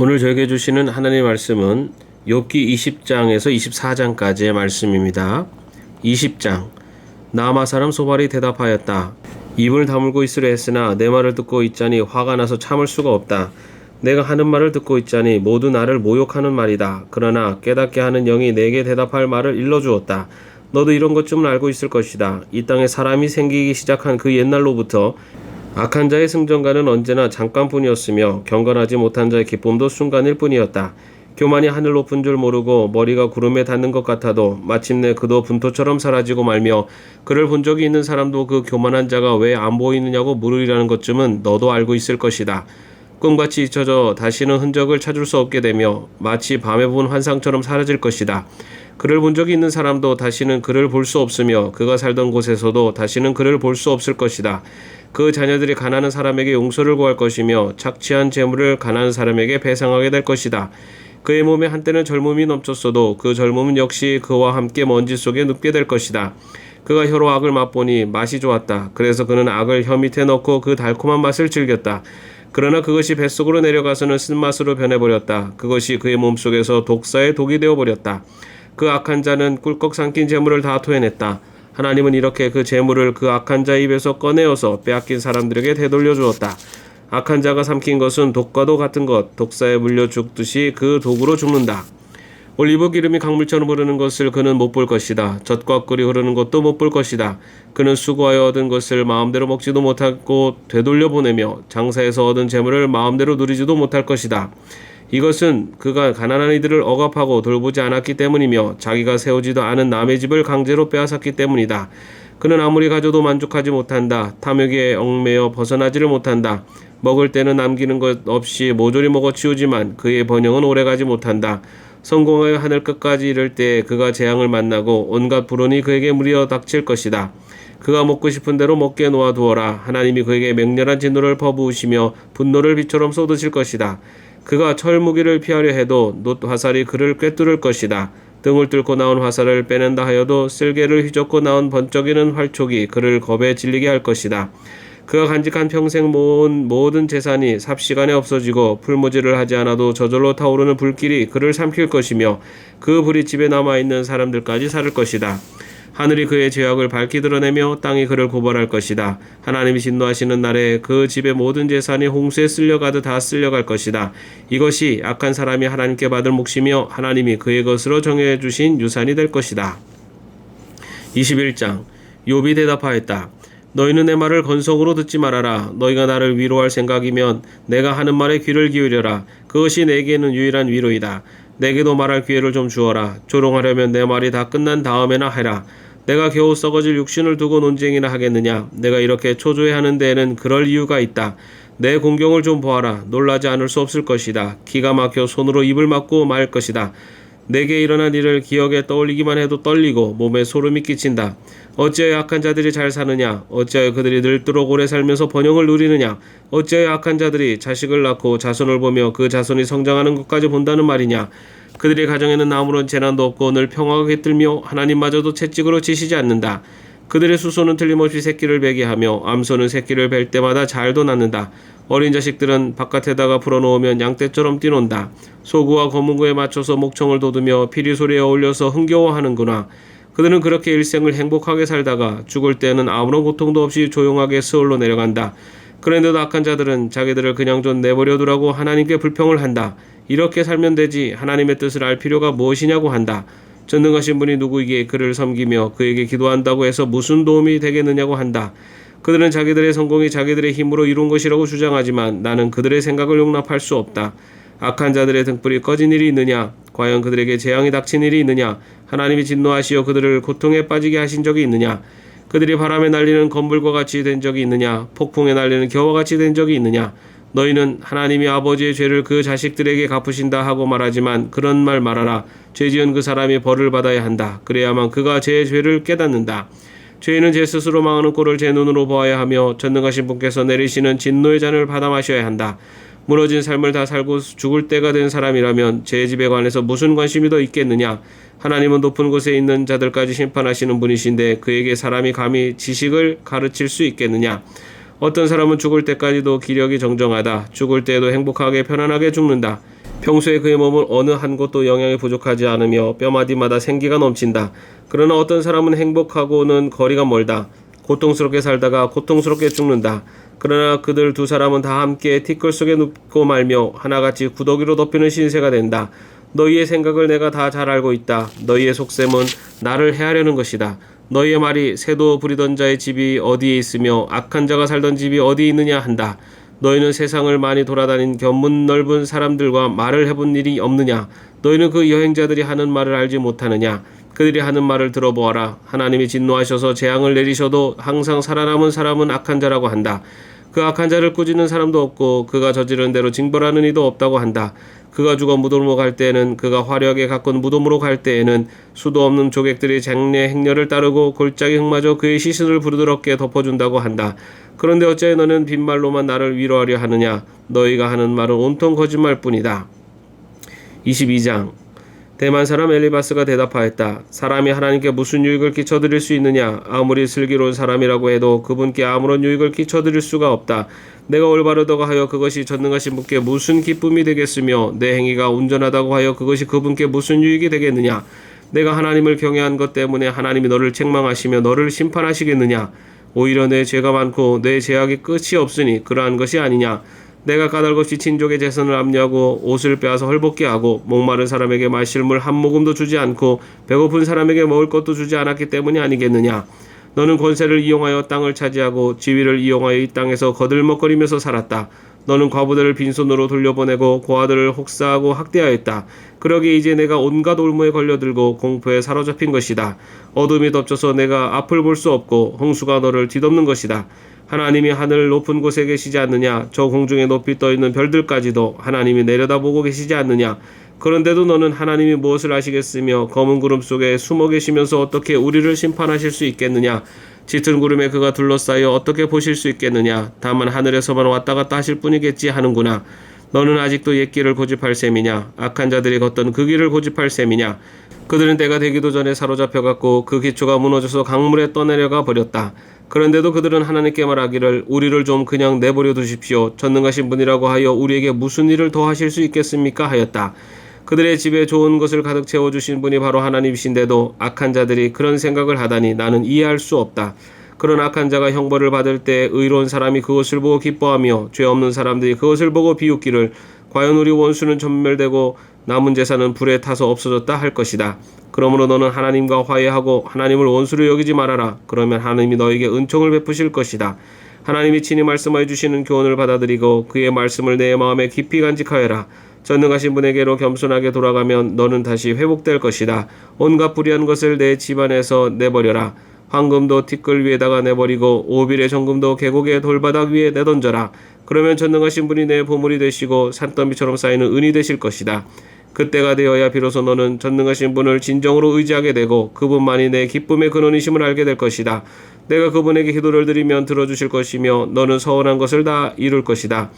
오늘 저에게 주시는 하나님의 말씀은 욥기 20장에서 24장까지의 말씀입니다. 20장. 나아마 사람 소발이 대답하였다. 입을 다물고 있으려 했으나 내 말을 듣고 있자니 화가 나서 참을 수가 없다. 내가 하는 말을 듣고 있자니 모두 나를 모욕하는 말이다. 그러나 깨닫게 하는 영이 내게 대답할 말을 일러주었다. 너도 이런 것쯤은 알고 있을 것이다. 이 땅에 사람이 생기기 시작한 그 옛날로부터 악한 자의 승전가는 언제나 잠깐뿐이었으며 경건하지 못한 자의 기쁨도 순간일 뿐이었다. 교만이 하늘 높은 줄 모르고 머리가 구름에 닿는 것 같아도 마침내 그도 분토처럼 사라지고 말며 그를 본 적이 있는 사람도 그 교만한 자가 왜 안 보이느냐고 물으리라는 것쯤은 너도 알고 있을 것이다. 꿈같이 잊혀져 다시는 흔적을 찾을 수 없게 되며 마치 밤에 본 환상처럼 사라질 것이다. 그를 본 적이 있는 사람도 다시는 그를 볼 수 없으며 그가 살던 곳에서도 다시는 그를 볼 수 없을 것이다. 그 자녀들이 가난한 사람에게 용서를 구할 것이며 착취한 재물을 가난한 사람에게 배상하게 될 것이다. 그의 몸에 한때는 젊음이 넘쳤어도 그 젊음은 역시 그와 함께 먼지 속에 눕게 될 것이다. 그가 혀로 악을 맛보니 맛이 좋았다. 그래서 그는 악을 혀 밑에 넣고 그 달콤한 맛을 즐겼다. 그러나 그것이 뱃속으로 내려가서는 쓴맛으로 변해버렸다. 그것이 그의 몸속에서 독사의 독이 되어버렸다. 그 악한 자는 꿀꺽 삼킨 재물을 다 토해냈다. 하나님은 이렇게 그 재물을 그 악한 자 입에서 꺼내어서 빼앗긴 사람들에게 되돌려 주었다. 악한 자가 삼킨 것은 독과도 같은 것, 독사에 물려 죽듯이 그 독으로 죽는다. 올리브 기름이 강물처럼 흐르는 것을 그는 못 볼 것이다. 젖과 꿀이 흐르는 것도 못 볼 것이다. 그는 수고하여 얻은 것을 마음대로 먹지도 못하고 되돌려 보내며 장사에서 얻은 재물을 마음대로 누리지도 못할 것이다. 이것은 그가 가난한 이들을 억압하고 돌보지 않았기 때문이며 자기가 세우지도 않은 남의 집을 강제로 빼앗았기 때문이다. 그는 아무리 가져도 만족하지 못한다. 탐욕에 얽매여 벗어나지를 못한다. 먹을 때는 남기는 것 없이 모조리 먹어 치우지만 그의 번영은 오래가지 못한다. 성공하여 하늘 끝까지 이를 때 그가 재앙을 만나고 온갖 불운이 그에게 무리어 닥칠 것이다. 그가 먹고 싶은 대로 먹게 놓아두어라. 하나님이 그에게 맹렬한 진노를 퍼부으시며 분노를 비처럼 쏟으실 것이다. 그가 철무기를 피하려 해도 놋 화살이 그를 꿰뚫을 것이다. 등을 뚫고 나온 화살을 빼낸다 하여도 쓸개를 휘젓고 나온 번쩍이는 활촉이 그를 겁에 질리게 할 것이다. 그가 간직한 평생 모은 모든 재산이 삽시간에 없어지고 풀무지를 하지 않아도 저절로 타오르는 불길이 그를 삼킬 것이며 그 불이 집에 남아있는 사람들까지 사를 것이다. 하늘이 그의 죄악을 밝히 드러내며 땅이 그를 고발할 것이다. 하나님이 진노하시는 날에 그 집의 모든 재산이 홍수에 쓸려가듯 다 쓸려갈 것이다. 이것이 악한 사람이 하나님께 받을 몫이며 하나님이 그의 것으로 정해 주신 유산이 될 것이다. 21장. 욥이 대답하였다. 너희는 내 말을 건성으로 듣지 말아라. 너희가 나를 위로할 생각이면 내가 하는 말에 귀를 기울여라. 그것이 내게는 유일한 위로이다. 내게도 말할 기회를 좀 주어라. 조롱하려면 내 말이 다 끝난 다음에나 해라. 내가 겨우 썩어질 육신을 두고 논쟁이나 하겠느냐. 내가 이렇게 초조해하는 데에는 그럴 이유가 있다. 내 공경을 좀 보아라. 놀라지 않을 수 없을 것이다. 기가 막혀 손으로 입을 막고 말 것이다. 내게 일어난 일을 기억에 떠올리기만 해도 떨리고 몸에 소름이 끼친다. 어찌하여 악한 자들이 잘 사느냐. 어찌하여 그들이 늙도록 오래 살면서 번영을 누리느냐. 어찌하여 악한 자들이 자식을 낳고 자손을 보며 그 자손이 성장하는 것까지 본다는 말이냐. 그들의 가정에는 아무런 재난도 없고 늘 평화가 깃들며 하나님마저도 채찍으로 치시지 않는다. 그들의 수소는 틀림없이 새끼를 베게 하며 암소는 새끼를 벨 때마다 잘도 낳는다. 어린 자식들은 바깥에다가 풀어놓으면 양떼처럼 뛰논다. 소구와 검은고에 맞춰서 목청을 돋우며 피리 소리에 어울려서 흥겨워하는구나. 그들은 그렇게 일생을 행복하게 살다가 죽을 때는 아무런 고통도 없이 조용하게 스올로 내려간다. 그런데도 악한 자들은 자기들을 그냥 좀 내버려 두라고 하나님께 불평을 한다. 이렇게 살면 되지 하나님의 뜻을 알 필요가 무엇이냐고 한다. 전능하신 분이 누구에게 그를 섬기며 그에게 기도한다고 해서 무슨 도움이 되겠느냐고 한다. 그들은 자기들의 성공이 자기들의 힘으로 이룬 것이라고 주장하지만 나는 그들의 생각을 용납할 수 없다. 악한 자들의 등불이 꺼진 일이 있느냐? 과연 그들에게 재앙이 닥친 일이 있느냐? 하나님이 진노하시어 그들을 고통에 빠지게 하신 적이 있느냐? 그들이 바람에 날리는 건불과 같이 된 적이 있느냐? 폭풍에 날리는 겨와 같이 된 적이 있느냐? 너희는 하나님이 아버지의 죄를 그 자식들에게 갚으신다 하고 말하지만 그런 말 말하라. 죄지은 그 사람이 벌을 받아야 한다. 그래야만 그가 제 죄를 깨닫는다. 죄인은 제 스스로 망하는 꼴을 제 눈으로 보아야 하며 전능하신 분께서 내리시는 진노의 잔을 받아 마셔야 한다. 무너진 삶을 다 살고 죽을 때가 된 사람이라면 제 집에 관해서 무슨 관심이 더 있겠느냐. 하나님은 높은 곳에 있는 자들까지 심판하시는 분이신데 그에게 사람이 감히 지식을 가르칠 수 있겠느냐. 어떤 사람은 죽을 때까지도 기력이 정정하다. 죽을 때에도 행복하게 편안하게 죽는다. 평소에 그의 몸은 어느 한 곳도 영양이 부족하지 않으며 뼈마디마다 생기가 넘친다. 그러나 어떤 사람은 행복하고는 거리가 멀다. 고통스럽게 살다가 고통스럽게 죽는다. 그러나 그들 두 사람은 다 함께 티끌 속에 눕고 말며 하나같이 구더기로 덮이는 신세가 된다. 너희의 생각을 내가 다 잘 알고 있다. 너희의 속셈은 나를 해하려는 것이다. 너희의 말이 새도 부리던 자의 집이 어디에 있으며 악한 자가 살던 집이 어디에 있느냐 한다. 너희는 세상을 많이 돌아다닌 견문 넓은 사람들과 말을 해본 일이 없느냐? 너희는 그 여행자들이 하는 말을 알지 못하느냐? 그들이 하는 말을 들어보아라. 하나님이 진노하셔서 재앙을 내리셔도 항상 살아남은 사람은 악한 자라고 한다. 그 악한 자를 꾸짖는 사람도 없고 그가 저지른 대로 징벌하는 이도 없다고 한다. 그가 죽어 무덤으로 갈 때에는 그가 화려하게 가꾼 무덤으로 갈 때에는 수도 없는 조객들이 장래 행렬을 따르고 골짜기 흙마저 그의 시신을 부드럽게 덮어준다고 한다. 그런데 어찌 너는 빈말로만 나를 위로하려 하느냐? 너희가 하는 말은 온통 거짓말뿐이다. 22장 대만 사람 엘리바스가 대답하였다. 사람이 하나님께 무슨 유익을 끼쳐드릴 수 있느냐? 아무리 슬기로운 사람이라고 해도 그분께 아무런 유익을 끼쳐드릴 수가 없다. 내가 올바르다고 하여 그것이 전능하신 분께 무슨 기쁨이 되겠으며 내 행위가 온전하다고 하여 그것이 그분께 무슨 유익이 되겠느냐? 내가 하나님을 경외한 것 때문에 하나님이 너를 책망하시며 너를 심판하시겠느냐? 오히려 내 죄가 많고 내 죄악이 끝이 없으니 그러한 것이 아니냐? 내가 까닭없이 친족의 재산을 압류하고 옷을 빼앗아 헐벗게 하고 목마른 사람에게 마실 물 한 모금도 주지 않고 배고픈 사람에게 먹을 것도 주지 않았기 때문이 아니겠느냐? 너는 권세를 이용하여 땅을 차지하고 지위를 이용하여 이 땅에서 거들먹거리면서 살았다. 너는 과부들을 빈손으로 돌려보내고 고아들을 혹사하고 학대하였다. 그러기에 이제 내가 온갖 올무에 걸려들고 공포에 사로잡힌 것이다. 어둠이 덮쳐서 내가 앞을 볼 수 없고 홍수가 너를 뒤덮는 것이다. 하나님이 하늘 높은 곳에 계시지 않느냐? 저 공중에 높이 떠있는 별들까지도 하나님이 내려다보고 계시지 않느냐? 그런데도 너는 하나님이 무엇을 아시겠으며 검은 구름 속에 숨어 계시면서 어떻게 우리를 심판하실 수 있겠느냐? 짙은 구름에 그가 둘러싸여 어떻게 보실 수 있겠느냐? 다만 하늘에서만 왔다 갔다 하실 뿐이겠지 하는구나. 너는 아직도 옛 길을 고집할 셈이냐? 악한 자들이 걷던 그 길을 고집할 셈이냐? 그들은 때가 되기도 전에 사로잡혀갔고 그 기초가 무너져서 강물에 떠내려가 버렸다. 그런데도 그들은 하나님께 말하기를 우리를 좀 그냥 내버려 두십시오. 전능하신 분이라고 하여 우리에게 무슨 일을 더 하실 수 있겠습니까? 하였다. 그들의 집에 좋은 것을 가득 채워주신 분이 바로 하나님이신데도 악한 자들이 그런 생각을 하다니 나는 이해할 수 없다. 그런 악한 자가 형벌을 받을 때 의로운 사람이 그것을 보고 기뻐하며 죄 없는 사람들이 그것을 보고 비웃기를 과연 우리 원수는 전멸되고 남은 재산은 불에 타서 없어졌다 할 것이다. 그러므로 너는 하나님과 화해하고 하나님을 원수로 여기지 말아라. 그러면 하나님이 너에게 은총을 베푸실 것이다. 하나님이 친히 말씀하여 주시는 교훈을 받아들이고 그의 말씀을 내 마음에 깊이 간직하여라. 전능하신 분에게로 겸손하게 돌아가면 너는 다시 회복될 것이다. 온갖 불의한 것을 내 집안에서 내버려라. 황금도 티끌 위에다가 내버리고 오빌의 정금도 계곡의 돌바닥 위에 내던져라. 그러면 전능하신 분이 내 보물이 되시고 산더미처럼 쌓이는 은이 되실 것이다. 그때가 되어야 비로소 너는 전능하신 분을 진정으로 의지하게 되고 그분만이 내 기쁨의 근원이심을 알게 될 것이다. 내가 그분에게 기도를 드리면 들어주실 것이며 너는 서원한 것을 다 이룰 것이다.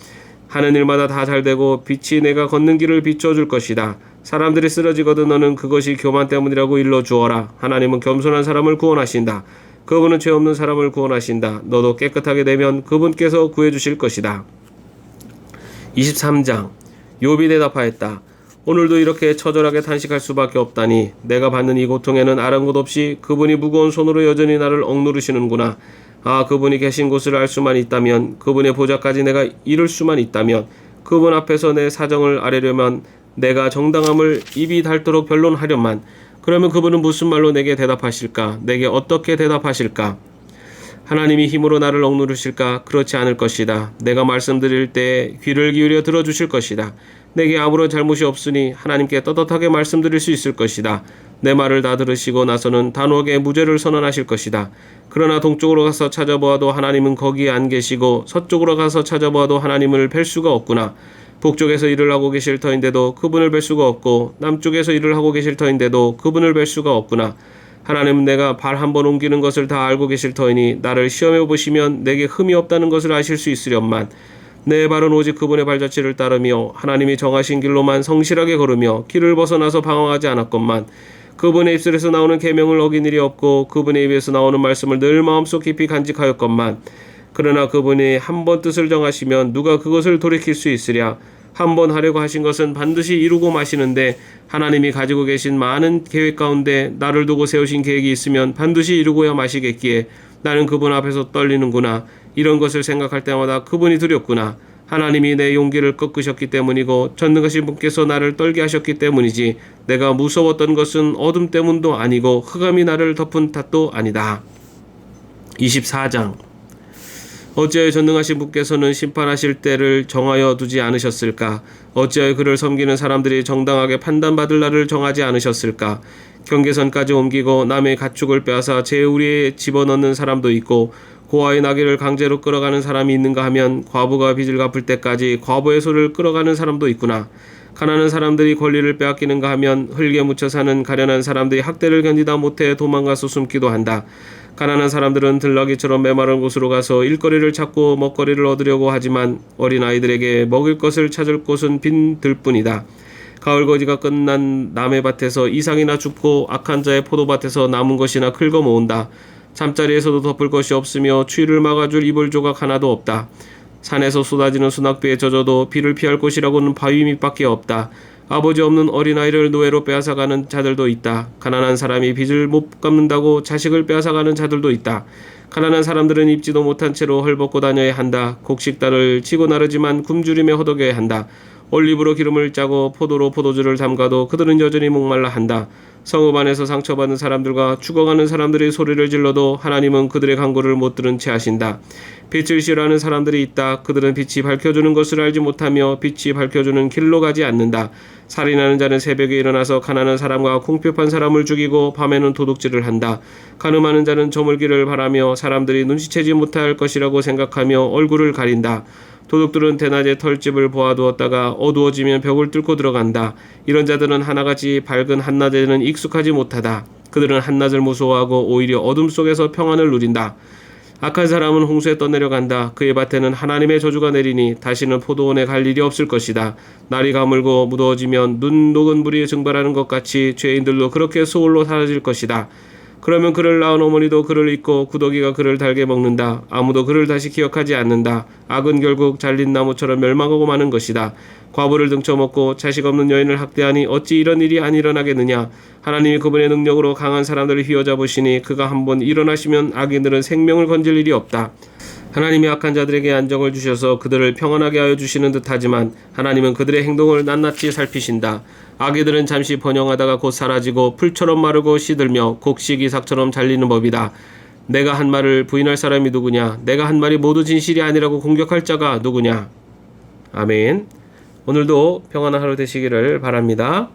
하는 일마다 다 잘되고 빛이 내가 걷는 길을 비춰줄 것이다. 사람들이 쓰러지거든 너는 그것이 교만 때문이라고 일러주어라. 하나님은 겸손한 사람을 구원하신다. 그분은 죄 없는 사람을 구원하신다. 너도 깨끗하게 되면 그분께서 구해주실 것이다. 23장 욥이 대답하였다. 오늘도 이렇게 처절하게 탄식할 수밖에 없다니 내가 받는 이 고통에는 아랑곳 없이 그분이 무거운 손으로 여전히 나를 억누르시는구나. 아, 그분이 계신 곳을 알 수만 있다면, 그분의 보좌까지 내가 이룰 수만 있다면, 그분 앞에서 내 사정을 아뢰려면 내가 정당함을 입이 닳도록 변론하려만. 그러면 그분은 무슨 말로 내게 대답하실까? 내게 어떻게 대답하실까? 하나님이 힘으로 나를 억누르실까? 그렇지 않을 것이다. 내가 말씀드릴 때 귀를 기울여 들어주실 것이다. 내게 아무런 잘못이 없으니 하나님께 떳떳하게 말씀드릴 수 있을 것이다. 내 말을 다 들으시고 나서는 단호하게 무죄를 선언하실 것이다. 그러나 동쪽으로 가서 찾아보아도 하나님은 거기에 안 계시고 서쪽으로 가서 찾아보아도 하나님을 뵐 수가 없구나. 북쪽에서 일을 하고 계실 터인데도 그분을 뵐 수가 없고 남쪽에서 일을 하고 계실 터인데도 그분을 뵐 수가 없구나. 하나님은 내가 발 한 번 옮기는 것을 다 알고 계실 터이니 나를 시험해 보시면 내게 흠이 없다는 것을 아실 수 있으련만. 내 발은 오직 그분의 발자취를 따르며 하나님이 정하신 길로만 성실하게 걸으며 길을 벗어나서 방황하지 않았건만. 그분의 입술에서 나오는 계명을 어긴 일이 없고 그분의 입에서 나오는 말씀을 늘 마음속 깊이 간직하였건만. 그러나 그분이 한 번 뜻을 정하시면 누가 그것을 돌이킬 수 있으랴. 한번 하려고 하신 것은 반드시 이루고 마시는데 하나님이 가지고 계신 많은 계획 가운데 나를 두고 세우신 계획이 있으면 반드시 이루고야 마시겠기에 나는 그분 앞에서 떨리는구나. 이런 것을 생각할 때마다 그분이 두렵구나. 하나님이 내 용기를 꺾으셨기 때문이고 전능하신 분께서 나를 떨게 하셨기 때문이지 내가 무서웠던 것은 어둠 때문도 아니고 흑암이 나를 덮은 탓도 아니다. 24장. 어찌하여 전능하신 분께서는 심판하실 때를 정하여 두지 않으셨을까? 어찌하여 그를 섬기는 사람들이 정당하게 판단받을 날을 정하지 않으셨을까? 경계선까지 옮기고 남의 가축을 빼앗아 제 우리에 집어넣는 사람도 있고 고아의 나귀를 강제로 끌어가는 사람이 있는가 하면 과부가 빚을 갚을 때까지 과부의 소를 끌어가는 사람도 있구나. 가난한 사람들이 권리를 빼앗기는가 하면 흙에 묻혀 사는 가련한 사람들이 학대를 견디다 못해 도망가서 숨기도 한다. 가난한 사람들은 들나귀처럼 메마른 곳으로 가서 일거리를 찾고 먹거리를 얻으려고 하지만 어린아이들에게 먹을 것을 찾을 곳은 빈 들뿐이다. 가을거지가 끝난 남의 밭에서 이상이나 줍고 악한 자의 포도밭에서 남은 것이나 긁어 모은다. 잠자리에서도 덮을 것이 없으며 추위를 막아줄 이불 조각 하나도 없다. 산에서 쏟아지는 수낙비에 젖어도 비를 피할 곳이라고는 바위 밑밖에 없다. 아버지 없는 어린아이를 노예로 빼앗아가는 자들도 있다. 가난한 사람이 빚을 못 갚는다고 자식을 빼앗아가는 자들도 있다. 가난한 사람들은 입지도 못한 채로 헐벗고 다녀야 한다. 곡식단을 치고 나르지만 굶주림에 허덕여야 한다. 올리브로 기름을 짜고 포도로 포도주를 담가도 그들은 여전히 목말라 한다. 성읍 안에서 상처받는 사람들과 죽어가는 사람들이 소리를 질러도 하나님은 그들의 간구를 못 들은 채 하신다. 빛을 싫어하는 사람들이 있다. 그들은 빛이 밝혀주는 것을 알지 못하며 빛이 밝혀주는 길로 가지 않는다. 살인하는 자는 새벽에 일어나서 가난한 사람과 궁핍한 사람을 죽이고 밤에는 도둑질을 한다. 간음하는 자는 저물기를 바라며 사람들이 눈치채지 못할 것이라고 생각하며 얼굴을 가린다. 도둑들은 대낮에 털집을 보아두었다가 어두워지면 벽을 뚫고 들어간다. 이런 자들은 하나같이 밝은 한낮에는 익숙하지 못하다. 그들은 한낮을 무서워하고 오히려 어둠 속에서 평안을 누린다. 악한 사람은 홍수에 떠내려간다. 그의 밭에는 하나님의 저주가 내리니 다시는 포도원에 갈 일이 없을 것이다. 날이 가물고 무더워지면 눈 녹은 물이 증발하는 것 같이 죄인들도 그렇게 소홀로 사라질 것이다. 그러면 그를 낳은 어머니도 그를 잊고 구더기가 그를 달게 먹는다. 아무도 그를 다시 기억하지 않는다. 악은 결국 잘린 나무처럼 멸망하고 마는 것이다. 과부를 등쳐먹고 자식 없는 여인을 학대하니 어찌 이런 일이 안 일어나겠느냐. 하나님이 그분의 능력으로 강한 사람들을 휘어잡으시니 그가 한번 일어나시면 악인들은 생명을 건질 일이 없다. 하나님이 악한 자들에게 안정을 주셔서 그들을 평안하게 하여 주시는 듯하지만 하나님은 그들의 행동을 낱낱이 살피신다. 아기들은 잠시 번영하다가 곧 사라지고 풀처럼 마르고 시들며 곡식 이삭처럼 잘리는 법이다. 내가 한 말을 부인할 사람이 누구냐? 내가 한 말이 모두 진실이 아니라고 공격할 자가 누구냐? 아멘. 오늘도 평안한 하루 되시기를 바랍니다.